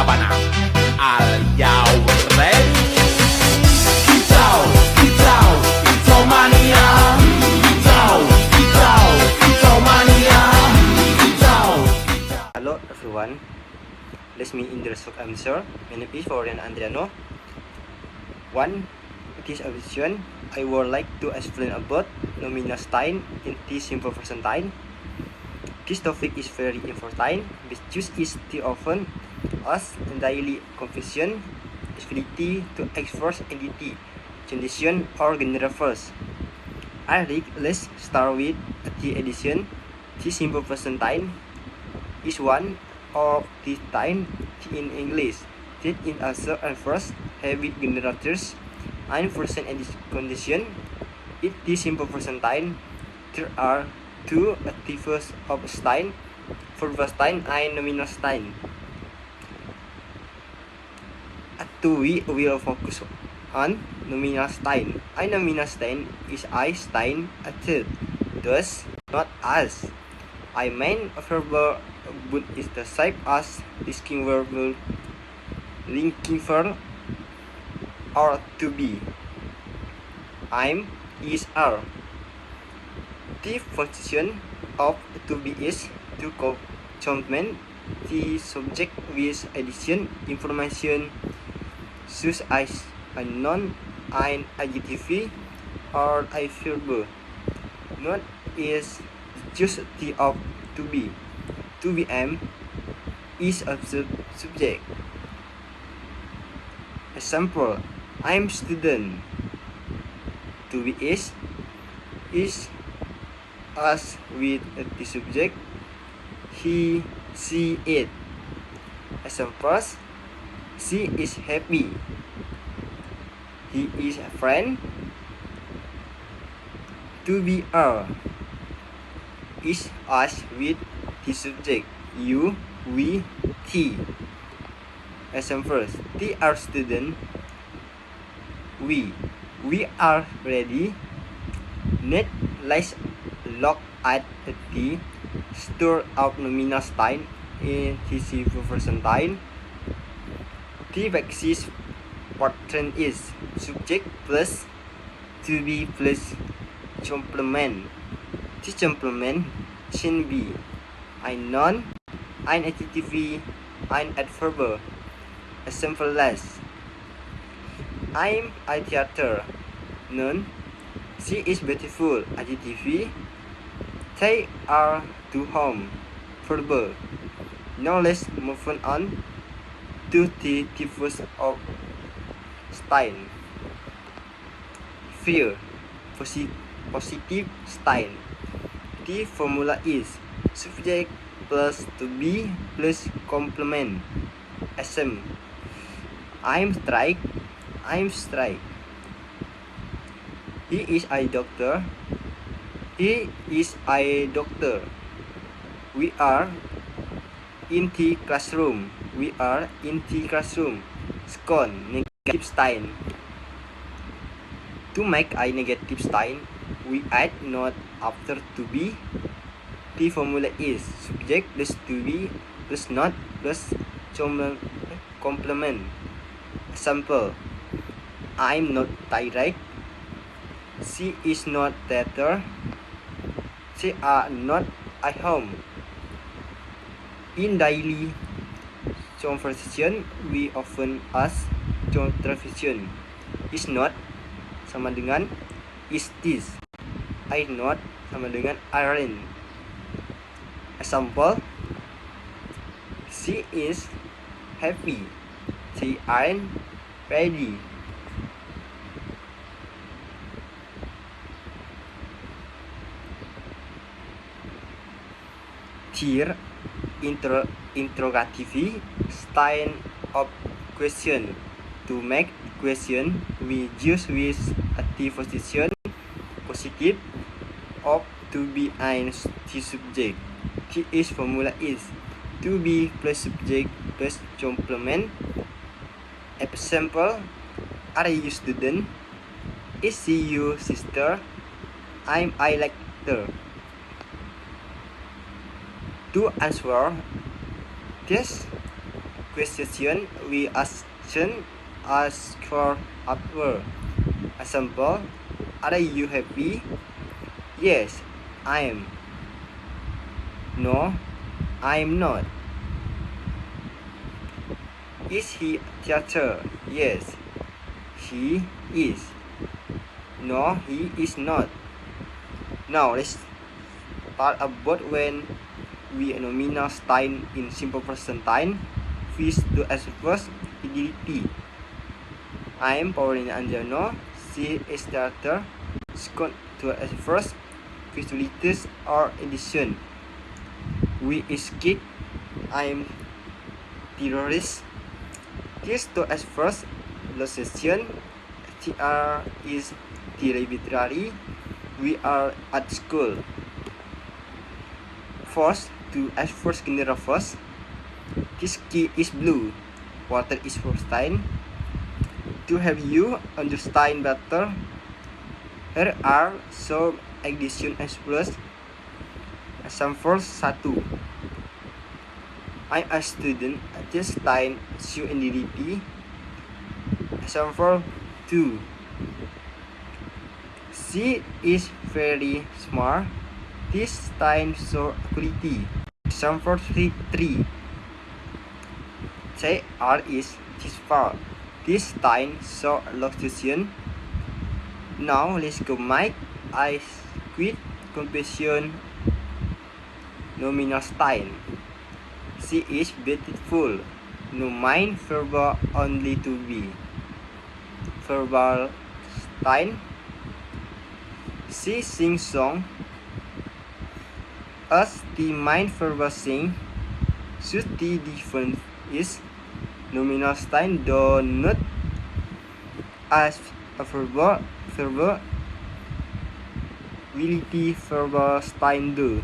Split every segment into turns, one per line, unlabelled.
lapangan. Are you ready? Kicau, kicau, kicau mania. Kicau, kicau, kicau mania. Kicau, kicau.
Hello everyone, let me introduce myself. My name is Florian Andriano. This edition, I would like to explain about nominal sign in this simple present time. This topic is very important because it is too often us daily confusion, ability to express entity, condition or general first. Let's start with the edition. This simple present time is one of the time in English that in also and first habit generators and present condition. In this simple present time, there are two types of sign, verb sign and nominal sign. We will focus on nominal sign. A nominal sign is a sign attached, thus not as. I mean a verbal but is the same as linking verbal, linking verb, or to be. I'm, is, are. The function of to be is to complement the subject with addition information such as a noun, an adjective, or a verb. Not is just the of to be. To be is a subject. Example: I'm student. To be is us with the subject he, she, it. Examples: she is happy. He is a friend. To be are is us with the subject you, we, he. Examples: they are student. We are ready. Let's look at the store of nominal sign in the simple present time. The basis pattern is subject plus to be plus complement. This complement can be a noun, an adjective, an adverb. Example less. I'm a theater. Noun. She is beautiful. Adjective. They are to home. Verb. Now let's move on to the types of style. Fear. Positive style. The formula is subject plus to be plus complement. Example: I'm strike. He is a doctor. He is a doctor. We are in the classroom. We are in the classroom. Second, negative style. To make a negative style, we add not after to be. The formula is subject plus to be plus not plus complement. Example: I'm not tired. She is not theater. They are not at home. In daily conversation, we often ask contradiction. Is not sama dengan is this. I not sama dengan aren't. Example: she is happy. They aren't ready. Here, interrogative style of question. To make question, we use with the position positive of to be and the subject. The formula is to be plus subject plus complement. Example: are you student? Is she your sister? I like her. To answer this, question we ask for after. Example, are you happy? Yes, I am. No, I am not. Is he a teacher? Yes, he is. No, he is not. Now let's talk about when we nominal time in simple present time with to express identity. I am Paulina Andiano. She is teacher. Scott to express visualities or edition. We is kid. I am terrorist. This to express illustration. TR is arbitrary. We are at school. First to express general first. This key is blue. Water is first time. To help you understand better, here are some addition express. Example 1. I'm a student at this time, show identity. Example 2. She is very smart. This time show quality. Example 3. JR is this far. This time show location. Now let's go make I quit completion nominal time. She is beautiful. No mind verbal only to be. Verbal time. She sings song. As the mind verbal sing. Should the difference is nominal time do not as a verbal will the verbal time do.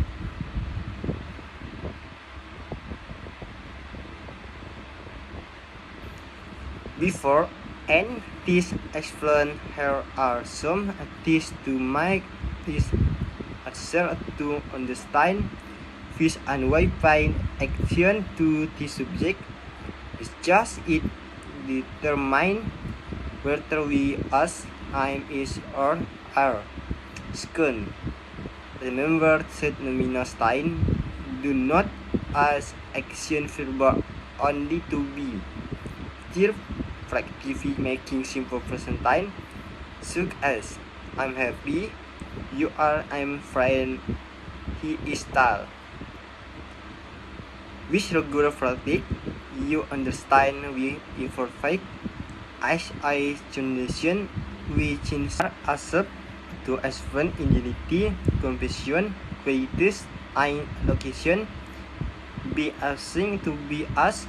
Before and this explain here are some activities to make this answer to understand with and Wi-Fi action to the subject. It's just it determine whether we as I is or are. Second, remember that nominal time do not as action verbal only to be. Third, practically making simple present time such as I'm happy, you are, I'm friend, he is tall. With regular practice, you understand we imperfect as I transition we change accept to explain identity, completion, qualities, and location. Be asking to be asked.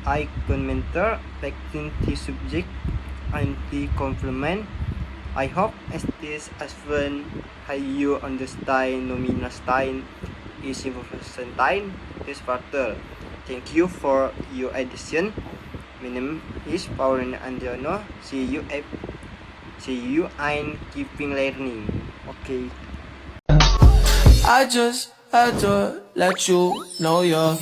I commenter affecting the subject and the complement. I hope as this explain how you understand nominal time is imperfect time this further. Thank you for your attention. My name is Paulina Andriano. See you and keeping learning. Okay.
I just had to let you know you're